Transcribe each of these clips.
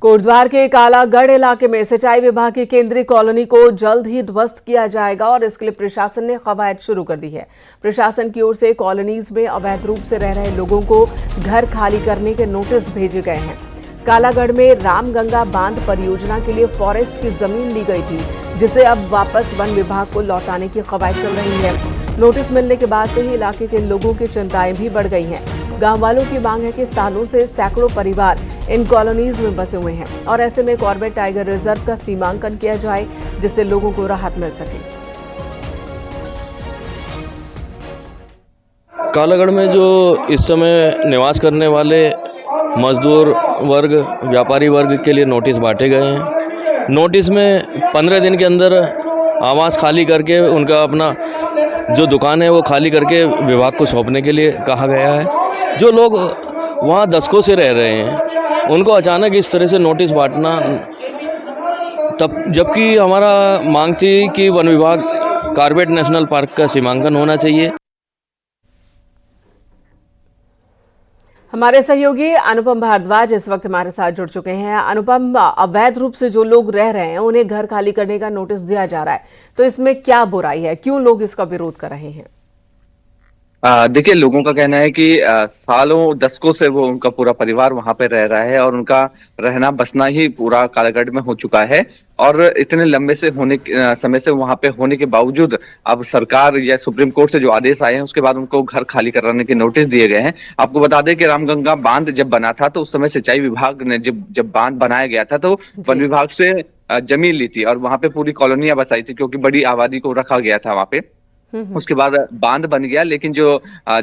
कोटद्वार के कालागढ़ इलाके में सिंचाई विभाग की केंद्रीय कॉलोनी को जल्द ही ध्वस्त किया जाएगा और इसके लिए प्रशासन ने कवायद शुरू कर दी है। प्रशासन की ओर से कॉलोनीज में अवैध रूप से रह रहे लोगों को घर खाली करने के नोटिस भेजे गए हैं। कालागढ़ में रामगंगा बांध परियोजना के लिए फॉरेस्ट की जमीन ली गई थी, जिसे अब वापस वन विभाग को लौटाने की कवायद चल रही है। नोटिस मिलने के बाद से ही इलाके के लोगों की चिंताएं भी बढ़ गई हैं। गांव वालों की मांग है कि सालों से सैकड़ों परिवार इन कॉलोनीज में बसे हुए हैं और ऐसे में कॉर्बेट टाइगर रिजर्व का सीमांकन किया जाए, जिससे लोगों को राहत मिल सके। कालागढ़ में जो इस समय निवास करने वाले मजदूर वर्ग, व्यापारी वर्ग के लिए नोटिस बांटे गए हैं। नोटिस में 15 दिन के अंदर आवास खाली करके उनका अपना जो दुकान है वो खाली करके विभाग को सौंपने के लिए कहा गया है। जो लोग वहाँ दशकों से रह रहे हैं उनको अचानक इस तरह से नोटिस बांटना, तब जबकि हमारा मांग थी कि वन विभाग कॉर्बेट नेशनल पार्क का सीमांकन होना चाहिए। हमारे सहयोगी अनुपम भारद्वाज इस वक्त हमारे साथ जुड़ चुके हैं। अनुपम, अवैध रूप से जो लोग रह रहे हैं उन्हें घर खाली करने का नोटिस दिया जा रहा है, तो इसमें क्या बुराई है? क्यों लोग इसका विरोध कर रहे हैं? देखिए, लोगों का कहना है कि सालों दशकों से वो उनका पूरा परिवार वहां पे रह रहा है और उनका रहना बसना ही पूरा कालागढ़ में हो चुका है। और इतने लंबे से समय से वहां पे होने के बावजूद अब सरकार या सुप्रीम कोर्ट से जो आदेश आए हैं उसके बाद उनको घर खाली कराने के नोटिस दिए गए हैं। आपको बता दें कि रामगंगा बांध जब बना था तो उस समय सिंचाई विभाग ने जब बांध बनाया गया था तो वन विभाग से जमीन ली थी और वहां पे पूरी कॉलोनियां बसाई थी, क्योंकि बड़ी आबादी को रखा गया था वहां पे। उसके बाद बांध बन गया, लेकिन जो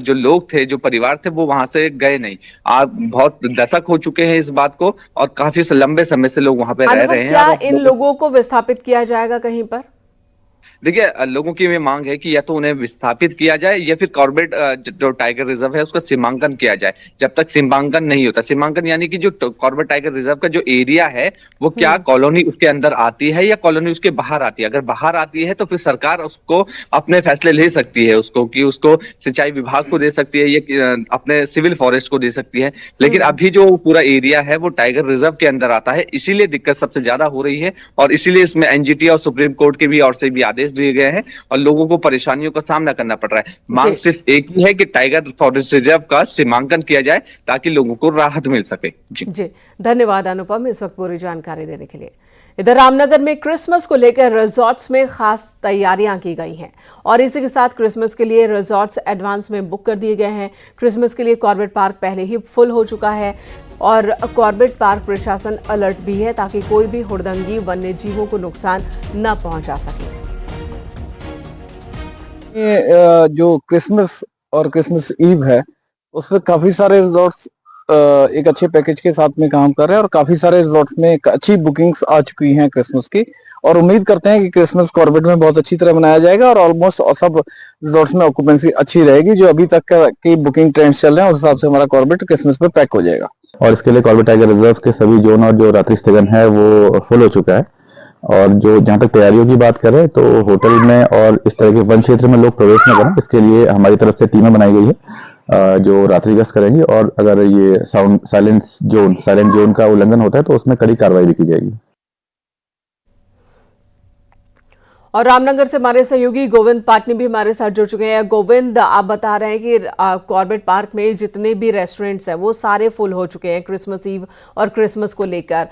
लोग थे, जो परिवार थे, वो वहां से गए नहीं। आप बहुत दशक हो चुके हैं इस बात को और काफी लंबे समय से लोग वहां पे रह रहे हैं। क्या इन लोगों को विस्थापित किया जाएगा कहीं पर? देखिए, लोगों की ये मांग है कि या तो उन्हें विस्थापित किया जाए या फिर कॉर्बेट जो टाइगर रिजर्व है उसका सीमांकन किया जाए। जब तक सीमांकन नहीं होता, सीमांकन यानी कि जो कॉर्बेट टाइगर रिजर्व का जो एरिया है वो क्या कॉलोनी उसके अंदर आती है या कॉलोनी उसके बाहर आती है। अगर बाहर आती है तो फिर सरकार उसको अपने फैसले ले सकती है, उसको सिंचाई विभाग को दे सकती है या अपने सिविल फॉरेस्ट को दे सकती है। लेकिन अभी जो पूरा एरिया है वो टाइगर रिजर्व के अंदर आता है, इसीलिए दिक्कत सबसे ज्यादा हो रही है और इसीलिए इसमें एनजीटी और सुप्रीम कोर्ट के भी ओर से भी आदेश दिए गए हैं और लोगों को परेशानियों का सामना करना पड़ रहा है। मांग सिर्फ एक ही है कि टाइगर फॉरेस्ट रिजर्व का सीमांकन किया जाए ताकि लोगों को राहत मिल सके। जी धन्यवाद अनुपम, इस वक्त पूरी जानकारी देने के लिए। इधर रामनगर में क्रिसमस को लेकर रिजॉर्ट्स में खास तैयारियां की गई हैं और इसी के साथ क्रिसमस के लिए रिजॉर्ट्स एडवांस में बुक कर दिए गए हैं। क्रिसमस के लिए कॉर्बेट पार्क पहले ही फुल हो चुका है और कॉर्बेट पार्क प्रशासन अलर्ट भी है ताकि कोई भी हुड़दंगी वन्य जीवों को नुकसान न पहुंचा सके। जो क्रिसमस और क्रिसमस ईव है उसमें काफी सारे रिजॉर्ट्स एक अच्छे पैकेज के साथ में काम कर रहे हैं और काफी सारे रिजॉर्ट्स में एक अच्छी बुकिंग्स आ चुकी हैं क्रिसमस की, और उम्मीद करते हैं कि क्रिसमस कॉर्बेट में बहुत अच्छी तरह मनाया जाएगा और ऑलमोस्ट सब रिजॉर्ट्स में ऑक्यूपेंसी अच्छी रहेगी। जो अभी तक की बुकिंग ट्रेंड्स चल रहे हैं उस हिसाब से हमारा कॉर्बेट क्रिसमस पे पैक हो जाएगा। और इसके लिए कॉर्बेट टाइगर रिजर्व के सभी जोन और जो रात्रि स्थगन है वो फुल हो चुका है। और जो जहाँ तक तैयारियों की बात करें तो होटल में और इस तरह के वन क्षेत्र में लोग प्रवेश न करें, इसके लिए हमारी तरफ से टीमें बनाई गई है जो रात्रि गश्त करेंगी और अगर ये साइलेंट जोन का उल्लंघन होता है तो उसमें कड़ी कार्रवाई भी की जाएगी। और रामनगर से हमारे सहयोगी गोविंद पाटनी भी हमारे साथ जुड़ चुके हैं। गोविंद, आप बता रहे हैं कि कॉर्बेट पार्क में जितने भी रेस्टोरेंट्स हैं वो सारे फुल हो चुके हैं क्रिसमस ईव और क्रिसमस को लेकर।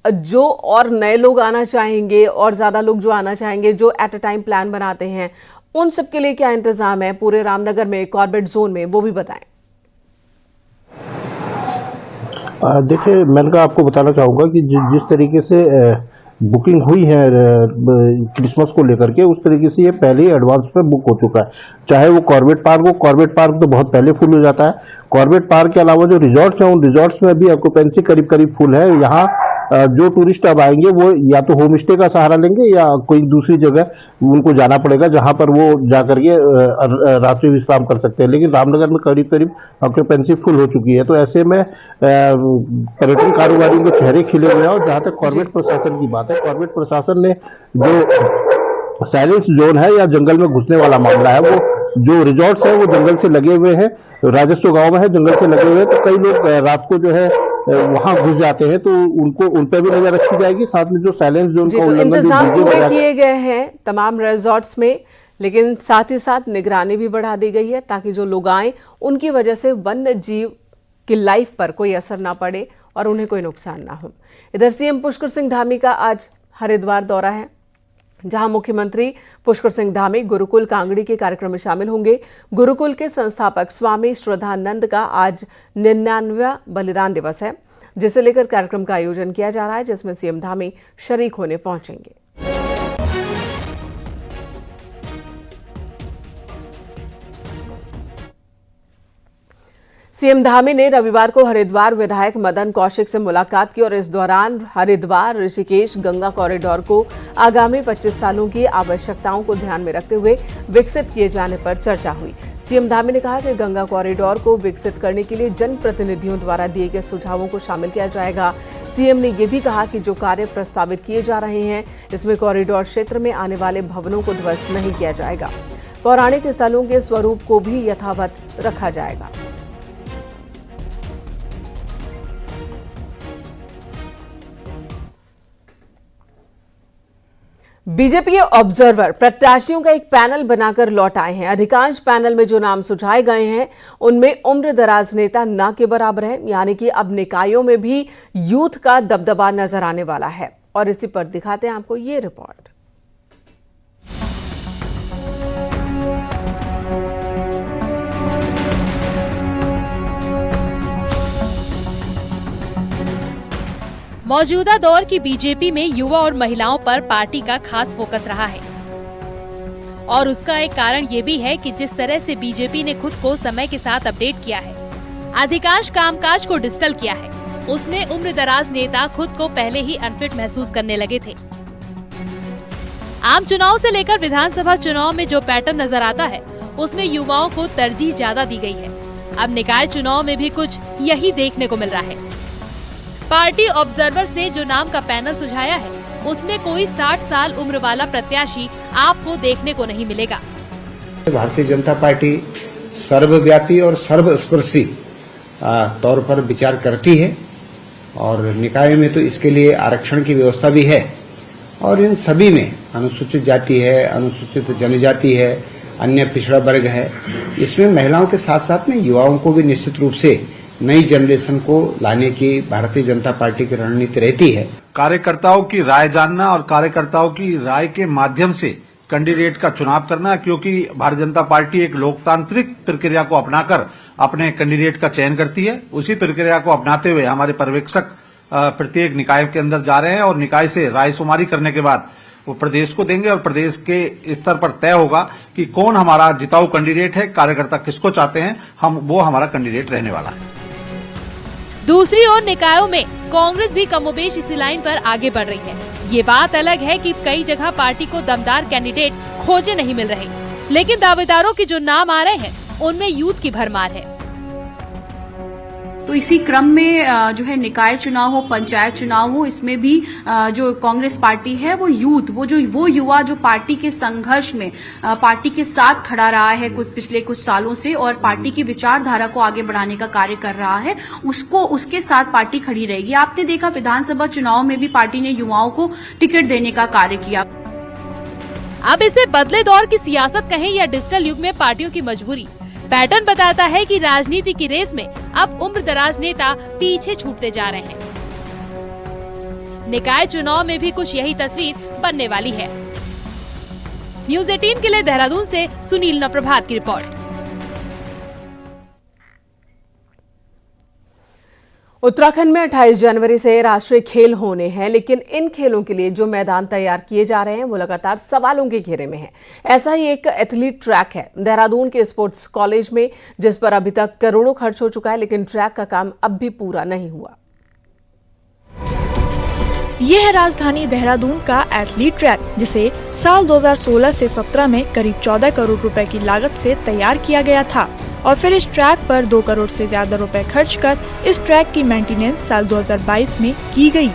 जो और नए लोग आना चाहेंगे और ज्यादा लोग जो आना चाहेंगे, जो एट अ टाइम प्लान बनाते हैं, उन सब के लिए क्या इंतजाम है पूरे रामनगर में कॉर्बेट जोन में, वो भी बताएं। देखिए, मैं आपको बताना चाहूँगा कि जिस तरीके से बुकिंग हुई है क्रिसमस को लेकर के, उस तरीके से ये पहले ही एडवांस में बुक हो चुका है। चाहे वो कॉर्बेट पार्क हो, कॉर्बेट पार्क तो बहुत पहले फुल हो जाता है। कॉर्बेट पार्क के अलावा जो रिजॉर्ट्स हैं उन रिजॉर्ट्स में भी ऑक्यूपेंसी करीब करीब फुल है। यहाँ जो टूरिस्ट अब आएंगे वो या तो होम स्टे का सहारा लेंगे या कोई दूसरी जगह उनको जाना पड़ेगा जहां पर वो जाकर के रात्रि विश्राम कर सकते हैं। लेकिन रामनगर में करीब करीब ऑक्यूपेंसी फुल हो चुकी है, तो ऐसे में पर्यटन कारोबारियों के चेहरे खिले हुए हैं। और जहां तक कॉर्बेट प्रशासन की बात है, कॉर्बेट प्रशासन ने जो साइलेंस जोन है या जंगल में घुसने वाला मामला है वो जो रिजॉर्ट्स है वो जंगल से लगे हुए हैं, राजस्व गांव में है, जंगल से लगे हुए हैं, तो कई लोग रात को जो है वहां घुस जाते हैं, तो उनको उन पर भी नजर रखी जाएगी। साथ में जो साइलेंस जोन जी, का तो उल्लंघन इंतजाम जो पूरे किए गए हैं तमाम रिजॉर्ट्स में, लेकिन साथ ही साथ निगरानी भी बढ़ा दी गई है ताकि जो लोग आए उनकी वजह से वन्य जीव की लाइफ पर कोई असर ना पड़े और उन्हें कोई नुकसान ना हो। इधर सीएम पुष्कर सिंह धामी का आज हरिद्वार दौरा है, जहां मुख्यमंत्री पुष्कर सिंह धामी गुरुकुल कांगड़ी के कार्यक्रम में शामिल होंगे। गुरुकुल के संस्थापक स्वामी श्रद्धानंद का आज 99वां बलिदान दिवस है, जिसे लेकर कार्यक्रम का आयोजन किया जा रहा है, जिसमें सीएम धामी शरीक होने पहुंचेंगे। सीएम धामी ने रविवार को हरिद्वार विधायक मदन कौशिक से मुलाकात की और इस दौरान हरिद्वार ऋषिकेश गंगा कॉरिडोर को आगामी 25 सालों की आवश्यकताओं को ध्यान में रखते हुए विकसित किए जाने पर चर्चा हुई। सीएम धामी ने कहा कि गंगा कॉरिडोर को विकसित करने के लिए जनप्रतिनिधियों द्वारा दिए गए सुझावों को शामिल किया जाएगा। सीएम ने यह भी कहा कि जो कार्य प्रस्तावित किए जा रहे हैं, इसमें कॉरिडोर क्षेत्र में आने वाले भवनों को ध्वस्त नहीं किया जाएगा। पौराणिक स्थलों के स्वरूप को भी यथावत रखा जाएगा। बीजेपी ऑब्जर्वर प्रत्याशियों का एक पैनल बनाकर लौट आए हैं। अधिकांश पैनल में जो नाम सुझाए गए हैं उनमें उम्र दराज नेता ना के बराबर है, यानी कि अब निकायों में भी यूथ का दबदबा नजर आने वाला है। और इसी पर दिखाते हैं आपको ये रिपोर्ट। मौजूदा दौर की बीजेपी में युवा और महिलाओं पर पार्टी का खास फोकस रहा है और उसका एक कारण ये भी है कि जिस तरह से बीजेपी ने खुद को समय के साथ अपडेट किया है, अधिकांश कामकाज को डिजिटल किया है, उसमें उम्र दराज नेता खुद को पहले ही अनफिट महसूस करने लगे थे। आम चुनाव से लेकर विधानसभा चुनाव में जो पैटर्न नजर आता है, उसमें युवाओं को तरजीह ज्यादा दी गई है। अब निकाय चुनाव में भी कुछ यही देखने को मिल रहा है। पार्टी ऑब्जर्वर्स ने जो नाम का पैनल सुझाया है, उसमें कोई 60 साल उम्र वाला प्रत्याशी आपको देखने को नहीं मिलेगा। भारतीय जनता पार्टी सर्वव्यापी और सर्वस्पर्शी तौर पर विचार करती है और निकाय में तो इसके लिए आरक्षण की व्यवस्था भी है और इन सभी में अनुसूचित जाति है, अनुसूचित जनजाति है, अन्य पिछड़ा वर्ग है। इसमें महिलाओं के साथ साथ में युवाओं को भी निश्चित रूप से नई जनरेशन को लाने की भारतीय जनता पार्टी की रणनीति रहती है। कार्यकर्ताओं की राय जानना और कार्यकर्ताओं की राय के माध्यम से कैंडिडेट का चुनाव करना, क्योंकि भारतीय जनता पार्टी एक लोकतांत्रिक प्रक्रिया को अपनाकर अपने कैंडिडेट का चयन करती है। उसी प्रक्रिया को अपनाते हुए हमारे पर्यवेक्षक प्रत्येक निकाय के अंदर जा रहे हैं और निकाय से राय शुमारी करने के बाद वो प्रदेश को देंगे और प्रदेश के स्तर पर तय होगा कि कौन हमारा जिताऊ कैंडिडेट है, कार्यकर्ता किसको चाहते हैं, वो हमारा कैंडिडेट रहने वाला है। दूसरी ओर निकायों में कांग्रेस भी कमोबेश इसी लाइन पर आगे बढ़ रही है। ये बात अलग है कि कई जगह पार्टी को दमदार कैंडिडेट खोजे नहीं मिल रहे, लेकिन दावेदारों के जो नाम आ रहे हैं उनमें यूथ की भरमार है। तो इसी क्रम में जो है निकाय चुनाव हो, पंचायत चुनाव हो, इसमें भी जो कांग्रेस पार्टी है वो यूथ, वो युवा जो पार्टी के संघर्ष में पार्टी के साथ खड़ा रहा है पिछले कुछ सालों से और पार्टी की विचारधारा को आगे बढ़ाने का कार्य कर रहा है, उसके साथ पार्टी खड़ी रहेगी। आपने देखा विधानसभा चुनाव में भी पार्टी ने युवाओं को टिकट देने का कार्य किया। अब इसे बदले दौर की सियासत कहें या डिजिटल युग में पार्टियों की मजबूरी, पैटर्न बताता है कि राजनीति की रेस में अब उम्र दराज नेता पीछे छूटते जा रहे हैं। निकाय चुनाव में भी कुछ यही तस्वीर बनने वाली है। न्यूज़ 18 के लिए देहरादून से सुनील नप्रभात की रिपोर्ट। उत्तराखंड में 28 जनवरी से राष्ट्रीय खेल होने हैं, लेकिन इन खेलों के लिए जो मैदान तैयार किए जा रहे हैं वो लगातार सवालों के घेरे में है। ऐसा ही एक एथलीट ट्रैक है देहरादून के स्पोर्ट्स कॉलेज में, जिस पर अभी तक करोड़ों खर्च हो चुका है, लेकिन ट्रैक का काम अब भी पूरा नहीं हुआ। यह है राजधानी देहरादून का एथलीट ट्रैक, जिसे साल 2016 से 17 में करीब 14 करोड़ रुपए की लागत से तैयार किया गया था और फिर इस ट्रैक पर 2 करोड़ से ज्यादा रुपए खर्च कर इस ट्रैक की मेंटेनेंस साल 2022 में की गई।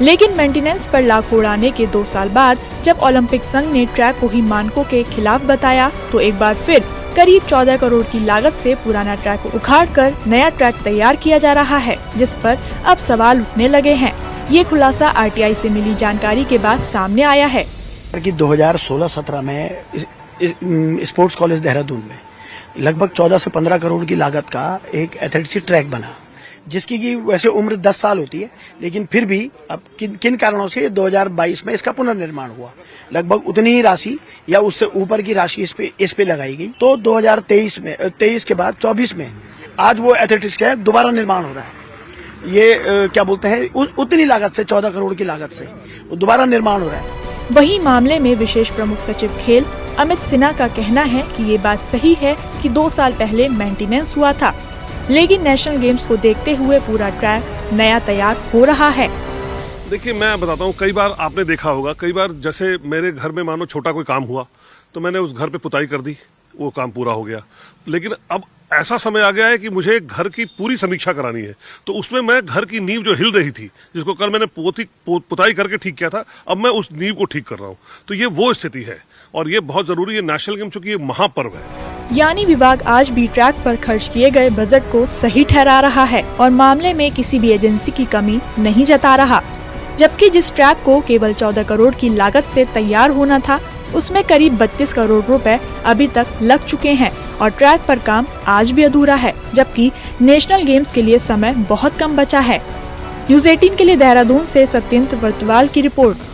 लेकिन मेंटेनेंस पर लाखों उड़ाने के 2 साल बाद जब ओलंपिक संघ ने ट्रैक को ही मानकों के खिलाफ बताया, तो एक बार फिर करीब 14 करोड़ की लागत से पुराना ट्रैक उखाड़कर नया ट्रैक तैयार किया जा रहा है, जिस पर अब सवाल उठने लगे हैं। ये खुलासा आरटीआई से मिली जानकारी के बाद सामने आया है कि 2016-17 में स्पोर्ट्स कॉलेज देहरादून में लगभग 14 से 15 करोड़ की लागत का एक एथलेटिक्स ट्रैक बना, जिसकी की वैसे उम्र 10 साल होती है, लेकिन फिर भी अब किन कारणों से 2022 में इसका पुनर्निर्माण हुआ। लगभग उतनी ही राशि या उससे ऊपर की राशि इस पे लगाई गई। तो 2023 के बाद 24 में आज वो एथलेटिक्स का दोबारा निर्माण हो रहा है। ये क्या बोलते हैं, उतनी लागत से 14 करोड़ की लागत से दोबारा निर्माण हो रहा है। वही मामले में विशेष प्रमुख सचिव खेल अमित सिन्हा का कहना है कि ये बात सही है कि 2 साल पहले मेंटेनेंस हुआ था, लेकिन नेशनल गेम्स को देखते हुए पूरा ट्रैक नया तैयार हो रहा है। देखिए, मैं बताता हूँ, कई बार आपने देखा होगा, कई बार जैसे मेरे घर में मानो छोटा कोई काम हुआ तो मैंने उस घर पे पुताई कर दी, वो काम पूरा हो गया। लेकिन अब ऐसा समय आ गया है कि मुझे घर की पूरी समीक्षा करानी है, तो उसमें मैं घर की नींव जो हिल रही थी, जिसको कल मैंने पुताई करके ठीक किया था, अब मैं उस नींव को ठीक कर रहा हूँ। तो ये वो स्थिति है और ये बहुत जरूरी है। नेशनल गेम चूंकि ये महापर्व है, यानी विभाग आज भी ट्रैक पर खर्च किए गए बजट को सही ठहरा रहा है और मामले में किसी भी एजेंसी की कमी नहीं जता रहा। जबकि जिस ट्रैक को केवल 14 करोड़ की लागत से तैयार होना था, उसमें करीब 32 करोड़ रुपए अभी तक लग चुके हैं और ट्रैक पर काम आज भी अधूरा है, जबकि नेशनल गेम्स के लिए समय बहुत कम बचा है। न्यूज़ 18 के लिए देहरादून से सत्येंद्र वर्तवाल की रिपोर्ट।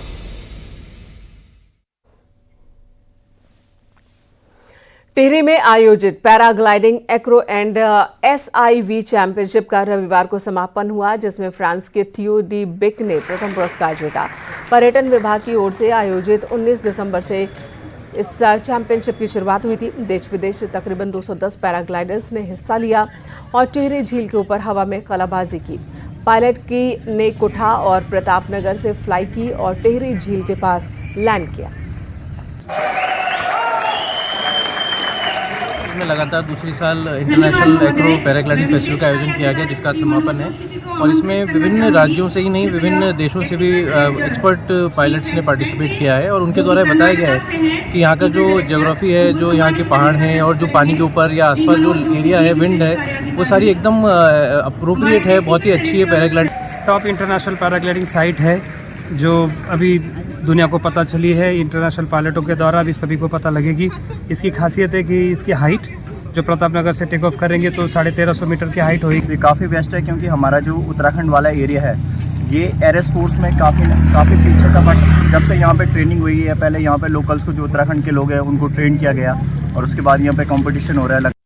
टिहरी में आयोजित paragliding Acro and SIV championship का रविवार को समापन हुआ, जिसमें फ्रांस के थियो डी बिक ने प्रथम पुरस्कार जीता। पर्यटन विभाग की ओर से आयोजित 19 दिसंबर से इस चैंपियनशिप की शुरुआत हुई थी। देश विदेश से तकरीबन 210 पैराग्लाइडर्स ने हिस्सा लिया और टिहरी झील के ऊपर हवा में कलाबाजी की। पायलट की ने कुठा और प्रतापनगर से फ्लाई की और टिहरी झील के पास लैंड किया। में लगातार दूसरी साल इंटरनेशनल एक्रो पैराग्लाइडिंग फेस्टिवल का आयोजन किया गया, जिसका समापन है और इसमें विभिन्न राज्यों से ही नहीं, विभिन्न देशों से भी एक्सपर्ट पायलट्स ने पार्टिसिपेट किया है और उनके द्वारा बताया गया है कि यहाँ का जो ज्योग्राफी है, जो यहाँ के पहाड़ हैं और जो पानी के ऊपर या आसपास जो एरिया है, विंड है, वो सारी एकदम अप्रोप्रिएट है, बहुत ही अच्छी है। Paragliding top international paragliding site है जो अभी दुनिया को पता चली है, इंटरनेशनल पायलटों के द्वारा भी सभी को पता लगेगी। इसकी खासियत है कि इसकी हाइट जो प्रतापनगर से टेक ऑफ करेंगे तो 1350 मीटर की हाइट होगी। काफ़ी बेस्ट है क्योंकि हमारा जो उत्तराखंड वाला एरिया है ये एयर स्पोर्ट्स में काफ़ी पीछे था, बट जब से यहाँ पे ट्रेनिंग हुई है, पहले यहाँ पे लोकल्स को जो उत्तराखंड के लोग हैं उनको ट्रेन किया गया और उसके बाद यहाँ पे कॉम्पिटिशन हो रहा है।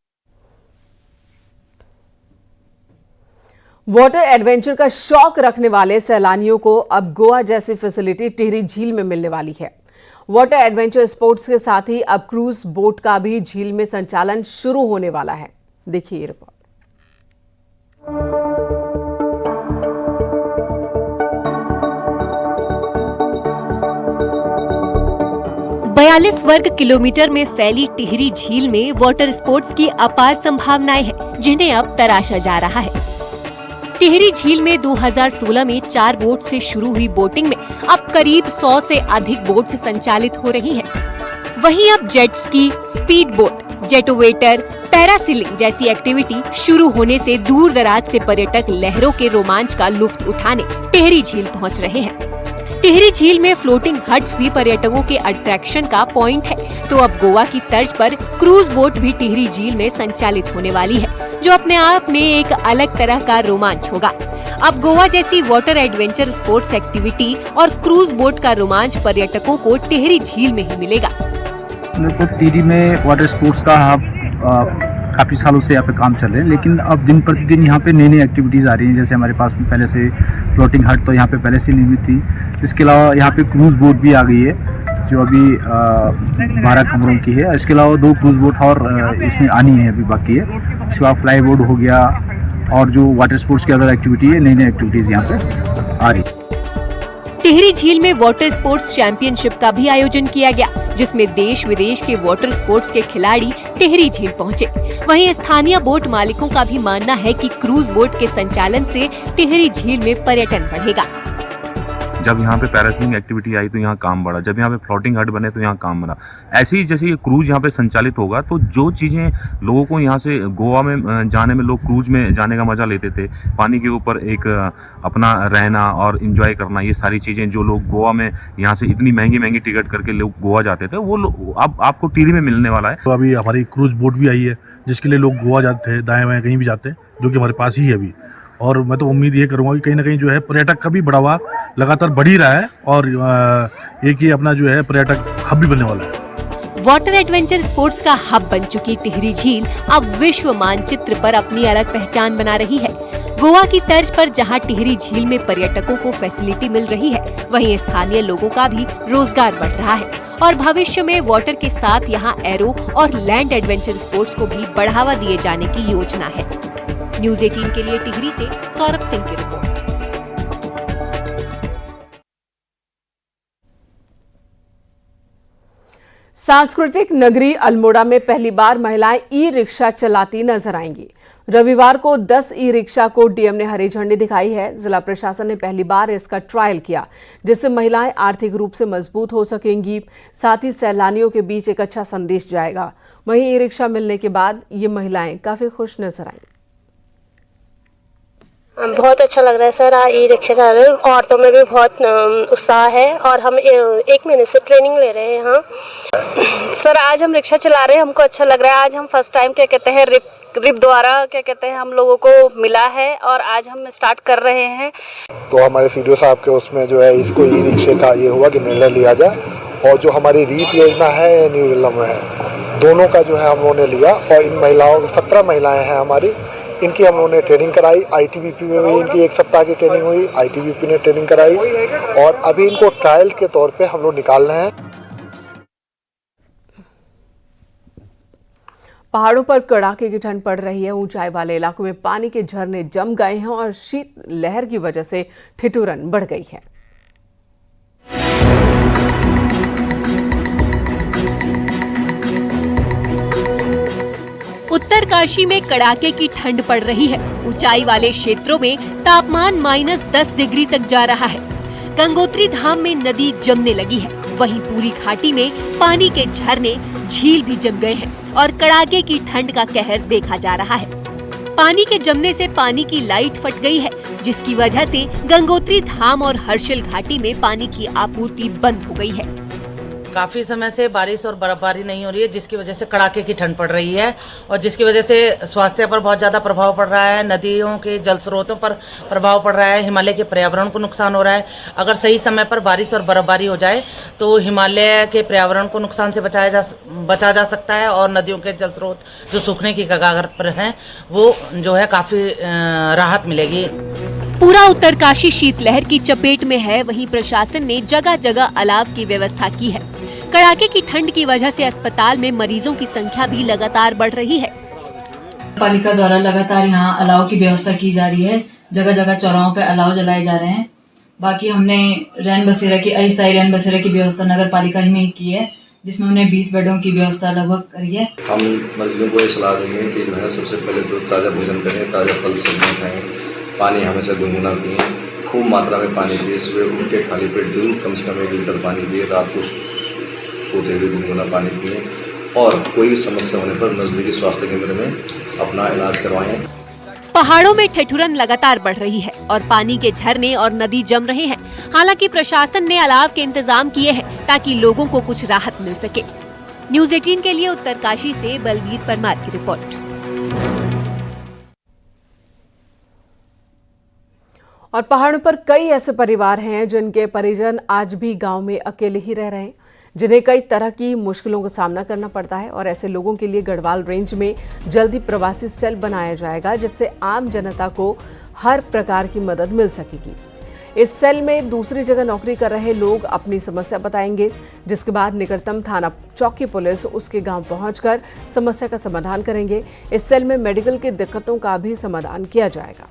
वाटर एडवेंचर का शौक रखने वाले सैलानियों को अब गोवा जैसी फैसिलिटी टिहरी झील में मिलने वाली है। वाटर एडवेंचर स्पोर्ट्स के साथ ही अब क्रूज बोट का भी झील में संचालन शुरू होने वाला है। देखिए ये रिपोर्ट। 42 वर्ग किलोमीटर में फैली टिहरी झील में वाटर स्पोर्ट्स की अपार संभावनाएं हैं, जिन्हें अब तराशा जा रहा है। टिहरी झील में 2016 में 4 बोट से शुरू हुई बोटिंग में अब करीब 100 से अधिक बोट संचालित हो रही हैं। वहीं अब जेट स्की, स्पीड बोट, जेटोवेटर, पैरासीलिंग जैसी एक्टिविटी शुरू होने से दूर दराज से पर्यटक लहरों के रोमांच का लुत्फ उठाने टिहरी झील पहुंच रहे हैं। टिहरी झील में फ्लोटिंग हट्स भी पर्यटकों के अट्रैक्शन का पॉइंट है, तो अब गोवा की तर्ज पर क्रूज बोट भी टिहरी झील में संचालित होने वाली है, जो अपने आप में एक अलग तरह का रोमांच होगा। अब गोवा जैसी वाटर एडवेंचर स्पोर्ट्स एक्टिविटी और क्रूज बोट का रोमांच पर्यटकों को टिहरी झील में ही मिलेगा। टिहरी में वाटर स्पोर्ट्स का काफ़ी सालों से यहाँ पे काम चल रहे हैं, लेकिन अब दिन प्रतिदिन यहाँ पे नई नई एक्टिविटीज़ आ रही हैं। जैसे हमारे पास में पहले से फ्लोटिंग हट तो यहाँ पे पहले से निर्मित थी, इसके अलावा यहाँ पे क्रूज बोट भी आ गई है जो अभी 12 कमरों की है। इसके अलावा 2 क्रूज बोट और इसमें आनी है, अभी बाकी है। इसके बाद फ्लाई बोर्ड हो गया और जो वाटर स्पोर्ट्स की अदर एक्टिविटी है, नई नई एक्टिविटीज़ यहाँ पे आ रही है। टिहरी झील में वाटर स्पोर्ट्स चैंपियनशिप का भी आयोजन किया गया, जिसमें देश विदेश के वाटर स्पोर्ट्स के खिलाड़ी टिहरी झील पहुंचे। वहीं स्थानीय बोट मालिकों का भी मानना है कि क्रूज बोट के संचालन से टिहरी झील में पर्यटन बढ़ेगा। जब यहाँ पे पैरासेलिंग एक्टिविटी आई तो यहाँ काम बढ़ा, जब यहाँ पे फ्लोटिंग हट बने तो यहाँ काम बना। ऐसे ही जैसे ये क्रूज यहाँ पे संचालित होगा तो जो चीज़ें लोगों को यहाँ से गोवा में जाने में, लोग क्रूज में जाने का मज़ा लेते थे, पानी के ऊपर एक अपना रहना और इंजॉय करना, ये सारी चीज़ें जो लोग गोवा में यहाँ से इतनी महंगी महंगी टिकट करके लोग गोवा जाते थे, वो अब आपको टिहरी में मिलने वाला है। तो अभी हमारी क्रूज बोट भी आई है जिसके लिए लोग गोवा जाते हैं, दाएं बाएं कहीं भी जाते हैं, जो कि हमारे पास ही है अभी। और मैं तो उम्मीद ये करूँगा कि कहीं ना कहीं जो है पर्यटक का भी बढ़ावा लगातार बढ़ ही रहा है और एक ही अपना जो है पर्यटक हब भी बनने वाला है। वाटर एडवेंचर स्पोर्ट्स का हब बन चुकी टिहरी झील अब विश्व मानचित्र पर अपनी अलग पहचान बना रही है। गोवा की तर्ज पर जहां टिहरी झील में पर्यटकों को फैसिलिटी मिल रही है, वहीं स्थानीय लोगों का भी रोजगार बढ़ रहा है और भविष्य में वाटर के साथ यहां एरो और लैंड एडवेंचर स्पोर्ट्स को भी बढ़ावा दिए जाने की योजना है। न्यूज़ 18 के लिए टिहरी से सौरभ सिंह की रिपोर्ट। सांस्कृतिक नगरी अल्मोड़ा में पहली बार महिलाएं ई रिक्शा चलाती नजर आएंगी। रविवार को 10 ई रिक्शा को डीएम ने हरी झंडी दिखाई है। जिला प्रशासन ने पहली बार इसका ट्रायल किया, जिससे महिलाएं आर्थिक रूप से मजबूत हो सकेंगी, साथ ही सैलानियों के बीच एक अच्छा संदेश जाएगा। वहीं ई रिक्शा मिलने के बाद ये महिलाएं काफी खुश नजर आईं। बहुत अच्छा लग रहा है सर, ई रिक्शा चला रहे हैं। औरतों में भी बहुत उत्साह है और हम 1 महीने से ट्रेनिंग ले रहे हैं यहाँ। सर आज हम रिक्शा चला रहे हैं, हमको अच्छा लग रहा है। आज हम फर्स्ट टाइम क्या कहते हैं रिप द्वारा क्या कहते हैं हम लोगों को मिला है और आज हम स्टार्ट कर रहे हैं। तो हमारे सीडीओ साहब के उसमें जो है इसको ई रिक्शे का ये हुआ कि निर्णय लिया जाए और जो हमारी रीप योजना है या न्यू रिलम है, दोनों का जो है हम लोगों ने लिया और इन महिलाओं 17 महिलाएं हैं हमारी, इनकी हम लोगों ने ट्रेनिंग कराई। आईटीबीपी में भी इनकी 1 सप्ताह की ट्रेनिंग हुई, आईटीबीपी ने ट्रेनिंग कराई और अभी इनको ट्रायल के तौर पे हम लोग निकाल रहे हैं। पहाड़ों पर कड़ाके की ठंड पड़ रही है। ऊंचाई वाले इलाकों में पानी के झरने जम गए हैं और शीत लहर की वजह से ठिठुरन बढ़ गई है। उत्तरकाशी में कड़ाके की ठंड पड़ रही है। ऊंचाई वाले क्षेत्रों में तापमान -10 डिग्री तक जा रहा है। गंगोत्री धाम में नदी जमने लगी है, वहीं पूरी घाटी में पानी के झरने झील भी जम गए हैं और कड़ाके की ठंड का कहर देखा जा रहा है। पानी के जमने से पानी की लाइट फट गई है, जिसकी वजह से गंगोत्री धाम और हर्षिल घाटी में पानी की आपूर्ति बंद हो गई है। काफ़ी समय से बारिश और बर्फबारी नहीं हो रही है, जिसकी वजह से कड़ाके की ठंड पड़ रही है और जिसकी वजह से स्वास्थ्य पर बहुत ज़्यादा प्रभाव पड़ रहा है, नदियों के जल स्रोतों पर प्रभाव पड़ रहा है, हिमालय के पर्यावरण को नुकसान हो रहा है। अगर सही समय पर बारिश और बर्फबारी हो जाए तो हिमालय के पर्यावरण को नुकसान से बचा जा सकता है और नदियों के जल स्रोत जो सूखने की कगार पर हैं वो जो है काफ़ी राहत मिलेगी। पूरा उत्तरकाशी शीतलहर की चपेट में है, वहीं प्रशासन ने जगह जगह अलाव की व्यवस्था की है। कड़ाके की ठंड की वजह से अस्पताल में मरीजों की संख्या भी लगातार बढ़ रही है। पालिका द्वारा लगातार यहाँ अलाव की व्यवस्था की जा रही है, जगह जगह चौराहों पे अलाव जलाए जा रहे हैं। बाकी हमने रैन बसेरा की अस्थायी रैन बसेरा की व्यवस्था नगर पालिका ही में की है, जिसमें हमने 20 बेडों की व्यवस्था लगभग करी है। हम मरीजों को ये सलाह देंगे कि जो है सबसे पहले तो ताज़ा भोजन करें, ताज़ा फल सब्जियाँ खाएँ, पानी हमेशा गुनगुना पिएं, खूब मात्रा में पानी पिए। सुबह उठ के खाली पेट जरूर कम से कम 1 लीटर पानी पिए, रात को सोते हुए गुनगुना पानी पिए और कोई भी समस्या होने पर नजदीकी स्वास्थ्य केंद्र में अपना इलाज करवाएं। पहाड़ों में ठिठुरन लगातार बढ़ रही है और पानी के झरने और नदी जम रहे हैं। हालांकि प्रशासन ने अलाव के इंतजाम किए हैं ताकि लोगों को कुछ राहत मिल सके। न्यूज़ 18 के लिए उत्तरकाशी से बलवीर परमार की रिपोर्ट। और पहाड़ों पर कई ऐसे परिवार हैं जिनके परिजन आज भी गांव में अकेले ही रह रहे हैं, जिन्हें कई तरह की मुश्किलों का सामना करना पड़ता है। और ऐसे लोगों के लिए गढ़वाल रेंज में जल्दी प्रवासी सेल बनाया जाएगा, जिससे आम जनता को हर प्रकार की मदद मिल सकेगी। इस सेल में दूसरी जगह नौकरी कर रहे लोग अपनी समस्या बताएंगे, जिसके बाद निकटतम थाना चौकी पुलिस उसके गांव पहुंचकर समस्या का समाधान करेंगे। इस सेल में मेडिकल की दिक्कतों का भी समाधान किया जाएगा।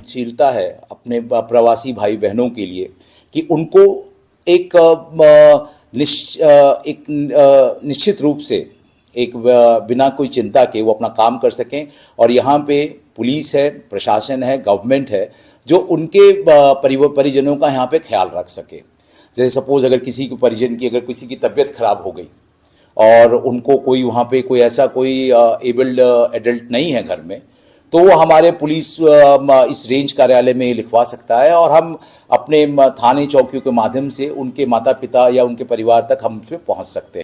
शीलता है अपने प्रवासी भाई बहनों के लिए कि उनको एक निश्चित रूप से एक बिना कोई चिंता के वो अपना काम कर सकें। और यहाँ पे पुलिस है, प्रशासन है, गवर्नमेंट है जो उनके परिजनों का यहाँ पे ख्याल रख सके। जैसे सपोज अगर किसी के परिजन की अगर किसी की तबीयत खराब हो गई और उनको कोई वहाँ पे कोई ऐसा कोई एबल्ड एडल्ट नहीं है घर में, तो वो हमारे पुलिस इस रेंज कार्यालय में लिखवा सकता है और हम अपने थाने चौकियों के माध्यम से उनके माता पिता या उनके परिवार तक हम उसमें पहुँच सकते हैं।